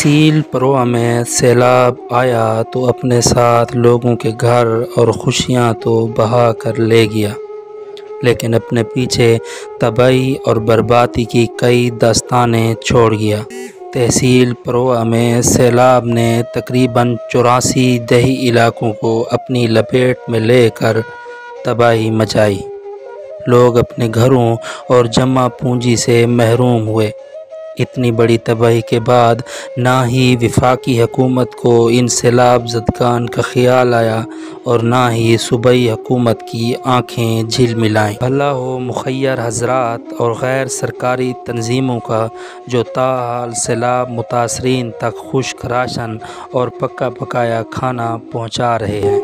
تحصیل پروہ میں سیلاب آیا تو اپنے ساتھ لوگوں کے گھر اور خوشیاں تو بہا کر لے گیا، لیکن اپنے پیچھے تباہی اور بربادی کی کئی داستانیں چھوڑ گیا۔ تحصیل پروہ میں سیلاب نے تقریباً 84 دیہی علاقوں کو اپنی لپیٹ میں لے کر تباہی مچائی۔ لوگ اپنے گھروں اور جمع پونجی سے محروم ہوئے۔ اتنی بڑی تباہی کے بعد نہ ہی وفاقی حکومت کو ان سیلاب زدگان کا خیال آیا اور نہ ہی صوبائی حکومت کی آنکھیں جھلملائیں۔ بھلا ہو مخیر حضرات اور غیر سرکاری تنظیموں کا جو تاحال سیلاب متاثرین تک خشک راشن اور پکا پکایا کھانا پہنچا رہے ہیں۔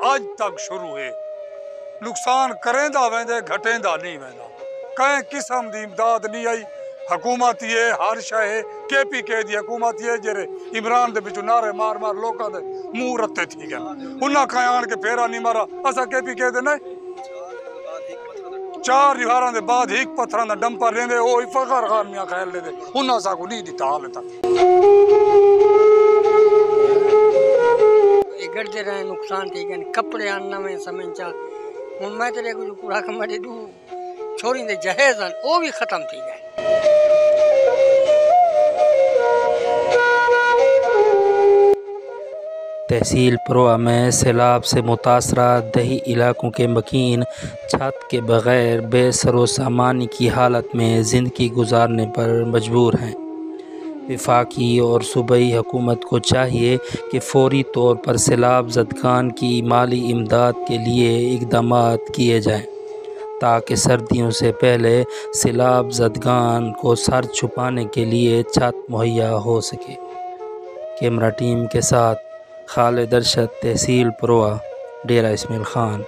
آج تک شروع ہے، نقصان کریندا ویندے گھٹیندا نہیں ویندا، کہیں قسم دی امداد نہیں آئی۔ حکومت یہ ہر شے کے پی کے دی حکومت یہ جڑے عمران دے وچوں نعرے مار مار لوکاں دے منہ رتے تھی گئے، انہاں کہیں آن کے پھیرا نہیں مارا، اسا کے پی کے دے نہیں 4 دیواراں دے بعد ایک پتھراں دا ڈمپر لیندے او فخر خان میاں خیال لے دے، انہاں سا کو نہیں دیتا حال تک۔ گڑتے رہے نقصان تھی گئے، کپڑے آنا میں سمجھا ہوں میں تیرے کو جو پورا کمرے دو چھوڑیں دے جہیز ہیں وہ بھی ختم تھی گئے۔ تحصیل پروہ میں سیلاب سے متاثرہ دیہی علاقوں کے مکین چھت کے بغیر بے سر و سامانی کی حالت میں زندگی گزارنے پر مجبور ہیں۔ وفاقی اور صوبائی حکومت کو چاہیے کہ فوری طور پر سیلاب زدگان کی مالی امداد کے لیے اقدامات کیے جائیں تاکہ سردیوں سے پہلے سیلاب زدگان کو سر چھپانے کے لیے چھت مہیا ہو سکے۔ کیمرہ ٹیم کے ساتھ خالد ارشد، تحصیل پروہ، ڈیرہ اسماعیل خان۔